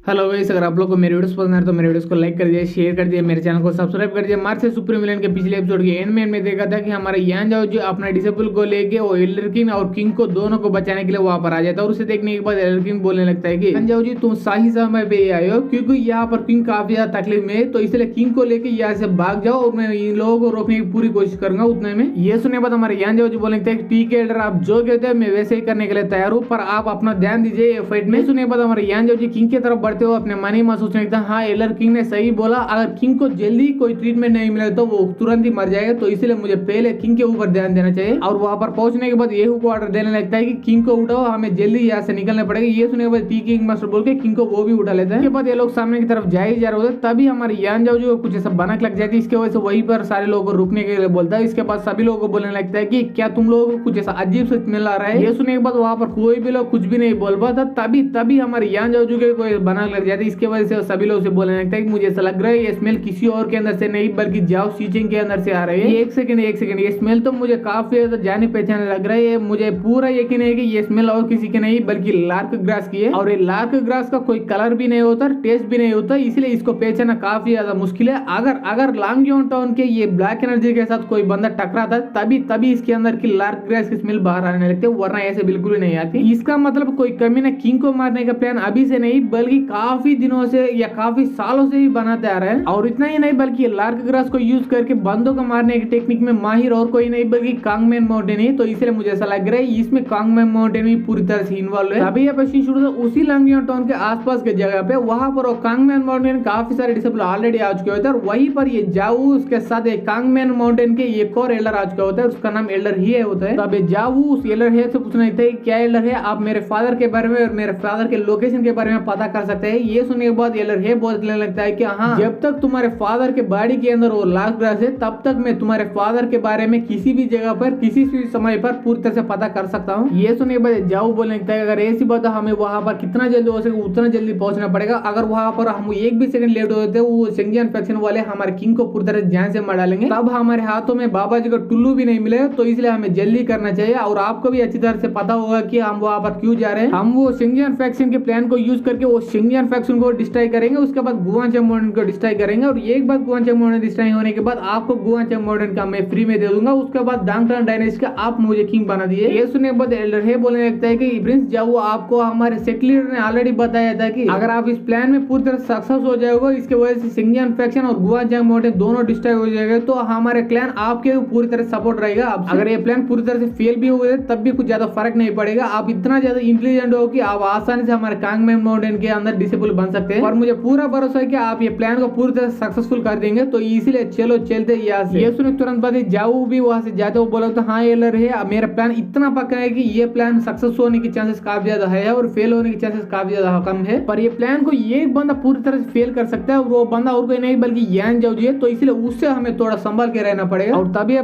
Hello guys, अगर आप लोग को मेरे वीडियोस पसंद है तो मेरे वीडियोस को लाइक कर दिए, शेयर कर दिए, मेरे चैनल को सब्सक्राइब कर दिए। मार्च से सुप्रीम विलेन के पिछले एपिसोड के एंड में देखा था कि हमारा यान जाओ जो अपना डिसेबल को लेके वो एल्डर किंग और किंग को दोनों को बचाने के लिए वहां पर आ जाता है। और उसे देखने के बाद एल्डर किंग बोलने लगता है कि यान जाओ जी तुम सही समय पे आए हो, क्योंकि यहाँ पर किंग काफी ज्यादा तकलीफ में है, तो इसलिए किंग को लेके यहाँ से भाग जाओ और मैं इन लोगों को रोकने की पूरी कोशिश करूंगा। उतने में ये सुनने के बाद हमारे यान जाओ जी बोलने लगता है ठीक है एल्डर, आप जो कहते हैं मैं वैसे ही करने के लिए तैयार हूँ, पर आप अपना ध्यान दीजिए ये फाइट में। सुनने के बाद हमारे यान जाओ जी किंग की तरफ बढ़ते हो अपने मन ही मन सोचने लगता है हाँ एल्डर किंग ने सही बोला, अगर किंग को जल्दी कोई ट्रीटमेंट नहीं मिले तो वो तुरंत ही मर जाएगा, तो इसलिए मुझे पहले किंग के ऊपर ध्यान देना चाहिए। और वहां पर पहुंचने के बाद येहू को ऑर्डर देने लगता है कि किंग को उठाओ, हमें जल्दी यहाँ से निकलना पड़ेगा। ये सुनने के बाद टी किंग मास्टर बोल के किंग को वो भी उठा लेता है। इसके बाद ये लोग सामने की तरफ जा ही जा रहे होते, तभी हमारे यान जाओ जो कुछ ऐसा बनक लग जाती है, इसके वजह से वहीं पर सारे लोगों को रुकने के लिए बोलता है। इसके बाद सभी लोगों को बोलने लगता है कि क्या तुम लोगों को कुछ ऐसा अजीब से स्मेल आ रहा है। ये सुनने के बाद वहां पर कोई भी लोग कुछ भी नहीं बोल पाता, तभी हमारे यान जाओ जो कोई बनक लग जाती है। इसके वजह से सभी लोग से बोलने लगता है कि मुझे ऐसा लग रहा है ये स्मेल किसी और के अंदर से नहीं बल्कि जाओ सीचिंग के अंदर से आ रही है। एक सेकंड ये स्मेल तो मुझे काफी ज्यादा जाने पहचाने लग रहा है। मुझे पूरा यकीन है कि ये स्मेल और किसी की नहीं बल्कि लार्क ग्रास की है, और ये लार्क ग्रास का कोई कलर भी नहीं होता, टेस्ट भी नहीं होता, इसलिए इसको पहचानना काफी ज्यादा मुश्किल है। अगर लांगयोन टाउन के ये ब्लैक एनर्जी के साथ कोई बंदा टकराता तभी इसके अंदर की लार्क ग्रास की स्मेल बाहर आने लगती है, वरना ऐसे बिल्कुल ही नहीं आती। इसका मतलब कोई कमी ना किंग को मारने का प्लान अभी से नहीं बल्कि काफी दिनों से या काफी सालों से ही बनाते आ रहे हैं। और इतना ही नहीं बल्कि लार्क ग्रास को यूज करके बंदों को मारने की टेक्निक में माहिर और कोई नहीं बल्कि कांगमैन माउंटेन है, तो इसलिए मुझे ऐसा लग रहा है इसमें कांगमैन माउंटेन भी पूरी तरह से इन्वॉल्व है। अभी यहाँ पे शुरू से उसी लांगयोन टाउन के आसपास के जगह पे वहां पर कांगमैन माउंटेन काफी सारे डिसेबल ऑलरेडी आ चुके होते हैं, और वहीं पर ये जाऊ उसके साथ एक कांगमैन माउंटेन के एक और एल्डर आ चुका होता है, उसका नाम एल्डर ही होता है। तो अब जाऊ उस एल्डर है से पूछना है क्या एल्डर है, आप मेरे फादर के बारे में और मेरे फादर के लोकेशन के बारे में पता कर सकते हैं। ये सुनने के बाद एल्डर है बोलने लगता है कि हाँ जब तक तुम्हारे फादर के बॉडी के अंदर वो लार्क ग्रास है तब तक मैं तुम्हारे फादर के बारे में किसी भी जगह पर किसी भी समय पर पूरी तरह से पता कर सकता हूँ। ये सुनने के बाद जाऊ बोलने लगता है अगर ऐसी बात है हमें वहां पर कितना जल्दी हो सके उतना जल्दी पहुंचना पड़ेगा, अगर वहां पर हम एक भी सेकंड लेट होते वो शेंगियन फैक्शन वाले हमारे किंग को पूरी तरह जान से मार डालेंगे, तब हमारे हाथों में बाबा जी का टुल्लू भी नहीं मिलेगा, तो इसलिए हमें जल्दी करना चाहिए। और आपको भी अच्छी तरह से पता होगा कि हम वहां पर क्यों जा रहे हैं। हम वो शेंगियन फैक्शन के प्लान को यूज करके वो शेंगियन फैक्शन को डिस्ट्रॉय करेंगे, उसके बाद गुआंचेंग माउंटेन को डिस्ट्रॉय करेंगे, और एक बार गुआंचेंग माउंटेन डिस्ट्रॉय होने के बाद आपको गुआंचेंग माउंटेन का मैं फ्री में दे दूंगा, उसके बाद डांगटान डायनेस्टी का आप मुझे किंग बना दिए। ये सुनने के बाद एल्डर है बोलने लगता है कि प्रिंस जाओ आपको हमारे सेक्रेटरी ने ऑलरेडी बताया था कि अगर आप इस प्लान में पूरी तरह सक्सेस हो जाओगे इसके वजह से शेंगियन फैक्शन और गुआंचेंग माउंटेन दोनों डिस्ट्रॉय हो जाएगा, तो हमारे क्लैन आपके पूरी तरह सपोर्ट रहेगा। अगर ये प्लान पूरी तरह से फेल भी हो गए तब भी कुछ ज्यादा फर्क नहीं पड़ेगा, आप इतना ज्यादा इंटेलिजेंट हो कि आप आसानी से हमारे कांगमैन माउंटेन के अंदर डिसेबल बन सकते हैं, और मुझे पूरा भरोसा है कि आप ये प्लान को पूरी तरह सक्सेसफुल कर देंगे, तो इसीलिए चलो चलते यहाँ से। ये सुने तुरंत बाद जाऊ भी वहां से जाते हुए बोला तो हाँ एल्डर है मेरा प्लान इतना पक्का है कि ये प्लान सक्सेस होने की चांसेस काफी ज्यादा है और फेल होने की चांसेस काफी ज्यादा कम है, पर ये प्लान को एक बंदा पूरी तरह से फेल कर सकता है, और वो बंदा और कोई नहीं बल्कि यान जाऊ जी है, तो इसलिए उससे हमें थोड़ा संभाल के रहना पड़ेगा। और तभी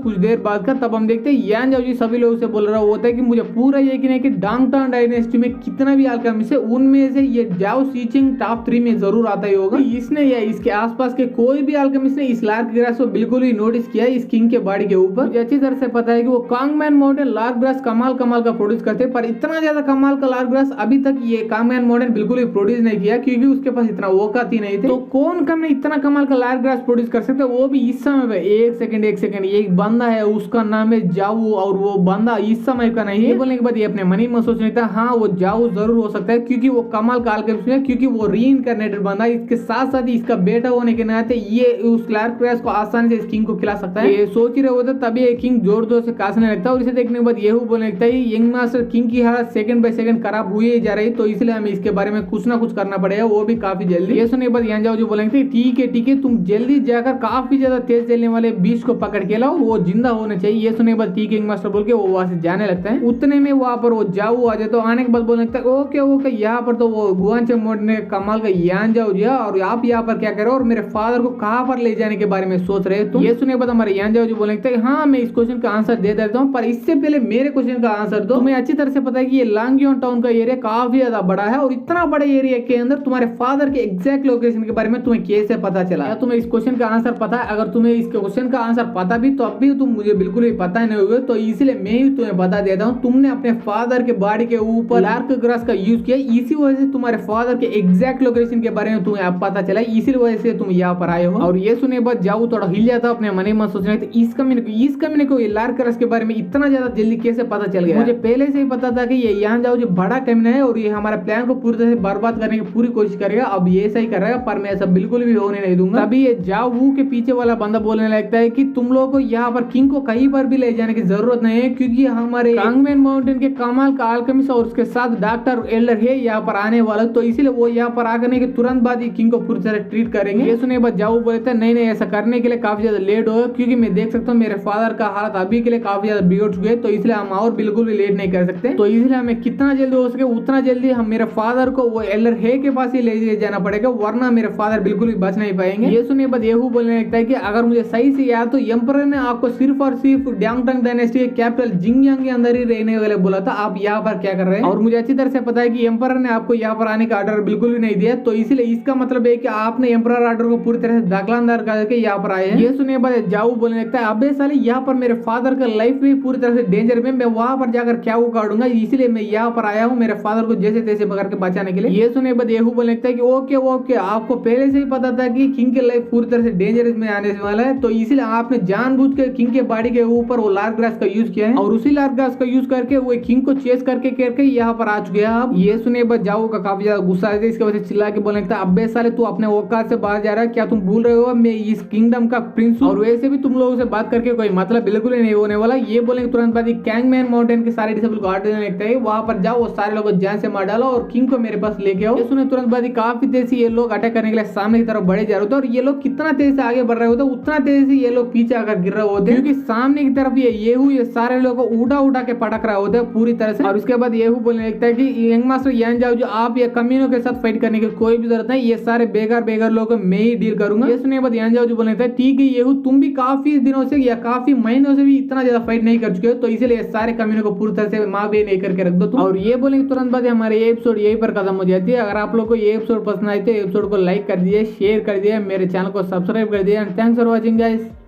कुछ देर बाद का तब हम देखते हैं यान जाऊ जी सभी लोगों से बोल रहा होता है कि मुझे पूरा यकीन है कि डांगटान डायनेस्टी में कितना भी अल्केमिस्ट है उनमें से ये जाओ सीचिंग टॉप 3 में जरूर आता ही होगा। इसने या इसके आसपास के कोई भी अल्केमिस्ट ने इस लार्क ग्रास को बिल्कुल ही नोटिस किया इस किंग के बॉडी के ऊपर। मुझे अच्छी तरह से पता है कि वो कांगमैन माउंटेन लार्क ग्रास कमाल का प्रोड्यूस करते हैं, पर इतना ज्यादा कमाल का लार्क ग्रास अभी तक ये कांगमैन माउंटेन बिल्कुल ही प्रोड्यूस नहीं किया, क्योंकि उसके पास इतना औकात ही नहीं थे। तो कौन कम ने इतना कमाल का लार्क ग्रास प्रोड्यूस कर सकते वो भी इस समय पे। एक सेकंड एक बंदा है उसका नाम है जाऊ, और वो बंदा इस समय का नहीं है। बोलने के बाद ये अपने मन में सोचने था हाँ वो जाऊ जरूर हो सकता है, क्योंकि वो कमाल का अल्केमिस्ट है, क्योंकि वो रीइंकार्नेटेड बंदा, इसके साथ साथ इसका बेटा होने के नाते ये उस लार्क ग्रास को आसानी से इस किंग को खिला सकता है। ये सोच ही रहे होते तभी ये किंग जोर जोर से कासने लगता है, और इसे देखने के बाद येहू बोलने लगता है यंग मास्टर किंग की हालत सेकंड बाय सेकंड खराब हुई जा रही, तो इसलिए हमें इसके बारे में कुछ ना कुछ करना पड़ेगा, वो भी काफी जल्दी। ये सुनने के बाद यहाँ जाओ जो बोलेंगे ठीक है तुम जल्दी जाकर काफी ज्यादा तेज चलने वाले बीच को पकड़ के लाओ, वो जिंदा होना चाहिए। ये सुनने के बाद ठीक है मास्टर बोल के वो वहां से जाने लगता है। उतने में वहां पर वो जाऊ आ जाए, तो आने के बाद बोलने लगता है ओके यहाँ पर तो वो गुआंचेंग माउंटेन ने कमाल का यान जाओ जी, और आप यहाँ पर क्या कर रहे हो और मेरे फादर को कहाँ पर ले जाने के बारे में सोच रहे हो। ये सुनने के बाद हमारे यान जाओ जी बोलने लगता है हाँ मैं इस क्वेश्चन का आंसर दे देता हूँ, पर इससे पहले मेरे क्वेश्चन का आंसर दो। तुम्हें अच्छी तरह से पता है कि ये लांगयोन टाउन का एरिया काफी ज्यादा बड़ा है, और इतना बड़े एरिया के अंदर तुम्हारे फादर के एग्जैक्ट लोकेशन के बारे में तुम्हें कैसे पता चला? या तुम्हें इस क्वेश्चन का आंसर पता है? अगर तुम्हें इस क्वेश्चन का आंसर पता भी तो अब भी तुम मुझे बिल्कुल भी पता नहीं होगा, तो इसलिए मैं ही तुम्हें बता देता हूँ तुमने अपने फादर के बॉडी के ऊपर लार्क ग्रास का यूज किया, इसी वजह से तुम्हारे फादर के एग्जैक्ट लोकेशन के बारे में तुम्हें अब पता चला, इसी वजह से तुम यहाँ पर आए हो। और ये सुने बाद जाओ थोड़ा हिल जाता अपने मन में सोचने तो इस कमीने को लार्करस के बारे में इतना ज्यादा जल्दी कैसे पता चल गया। मुझे पहले से ही पता था कि ये यहाँ जाओ जो बड़ा कमीना है और ये हमारा प्लान को पूरी तरह से बर्बाद करने की पूरी कोशिश करेगा। अब ये ऐसा ही कर रहा है, पर मैं ऐसा बिल्कुल भी होने नहीं दूंगा। तभी ये जाओ वू के पीछे वाला बंदा बोलने लगता है कि तुम लोगों को यहाँ पर किंग को कहीं पर भी ले जाने की जरूरत नहीं है, क्योंकि हमारे कांगमेन माउंटेन के कमाल का अल्केमिस्ट और उसके साथ डॉक्टर एल्डर है यहाँ पर आने वाला, तो इसीलिए वो यहाँ पर आने के तुरंत बाद ही किंग को पूरी तरह ट्रीट करेंगे। ये सुने बाद जाओ बोलते हैं नहीं नहीं ऐसा करने के लिए काफी ज्यादा लेट होगा, क्योंकि मैं देख सकता हूँ मेरे फादर का हालत अभी के लिए काफी ज्यादा बिगड़ चुके हैं, तो इसलिए हम और बिल्कुल भी लेट नहीं कर सकते। तो इसलिए हमें कितना जल्दी हो सके उतना जल्दी हम मेरे फादर को वो एल्डर है के पास ही ले जाना पड़ेगा, वरना मेरे फादर बिल्कुल भी बच नहीं पाएंगे। ये सुनिए बाद येहू बोलने लगता है कि अगर मुझे सही से याद तो एम्परर ने आपको सिर्फ और सिर्फ ड्यांगटंग डायनेस्टी के कैपिटल जिंगयांग के अंदर ही रहने वाले बोला था, आप यहाँ पर क्या कर रहे हैं। और मुझे अच्छी तरह से पता है कि एम्परर ने आपको यहाँ पर आने का ऑर्डर बिल्कुल भी नहीं दिया, तो इसलिए इसका मतलब है कि आपने एम्परर ऑर्डर को पूरी तरह से दाखलांदार करके यहाँ पर आए हैं। ये सुनिए बाद जाओ बोलने लगता है अबे साले यहाँ पर मेरे फादर का लाइफ भी पूरी तरह से डेंजर में, मैं वहां पर जाकर क्या उखाड़ूंगा, इसलिए मैं यहाँ पर आया हूँ मेरे फादर को जैसे तैसे पकड़ के बचाने के लिए। ये सुने बाद येहू बोलने लगता है कि ओके ओके आपको पहले से ही पता था कि किंग के लाइफ पूरी तरह से डेंजरस में आने वाला है, तो इसीलिए आपने जानबूझ के किंग के बॉडी के ऊपर वो लार्क ग्रास का यूज किया है और उसी लार्क ग्रास का यूज करके वो किंग को चेस करके यहाँ पर आ चुके हैं आप। ये सुने बाद जाओ का काफी ज्यादा गुस्सा है, इसके वजह से चिल्ला के बोलने लगता है अबे साले तू अपने औकात से बाहर जा रहा है, क्या तुम भूल रहे हो मैं इस किंगडम का प्रिंस हूं, और वैसे भी तुम लोगों से बात करके कोई मतलब बिल्कुल ही नहीं होने वाला। ये बोलेंगे तुरंत बाद कैंगमैन माउंटेन के सारे डिसेबल को आर्ट देने लगता है, वहां पर जाओ सारे लोगों को जान से मार डालो और किंग को मेरे पास लेके आओ। ये सुने तुरंत बाद काफी तेजी से ये लोग अटैक करने के लिए सामने की तरफ बढ़े जा रहे होते और ये लोग कितना तेजी से आगे बढ़ रहे होते उतना तेजी से ये लोग पीछे आकर गिर रहे होते, क्योंकि सामने की तरफ ये सारे लोग उड़ा के पटक रहे होते पूरी तरह से। और उसके बाद येहू बोलने लगता है कि यंग मास्टर यान जाओ जो आप ये कमीनों के साथ फाइट करने की कोई भी जरूरत नहीं, ये सारे बेकार लोगों को मैं ही डील करूंगा। ये सुनने के बाद यान जाओ जो बोलने लगता है ठीक है येहू तुम भी काफी दिनों से या काफी महीनों से भी इतना ज्यादा फाइट नहीं कर चुके हो, तो इसलिए सारे कमीनों को पूरी तरह से माँ भी नहीं करके रख दो तुम। और ये बोलेंगे तुरंत बाद हमारे ये एपिसोड यही पर खत्म हो जाती है। अगर आप लोग को ये एपिसोड पसंद आए तो एपिसोड को लाइक कर दिए, शेयर कर दिए, मेरे चैनल को सब्सक्राइब कर दिए। And thanks for watching guys.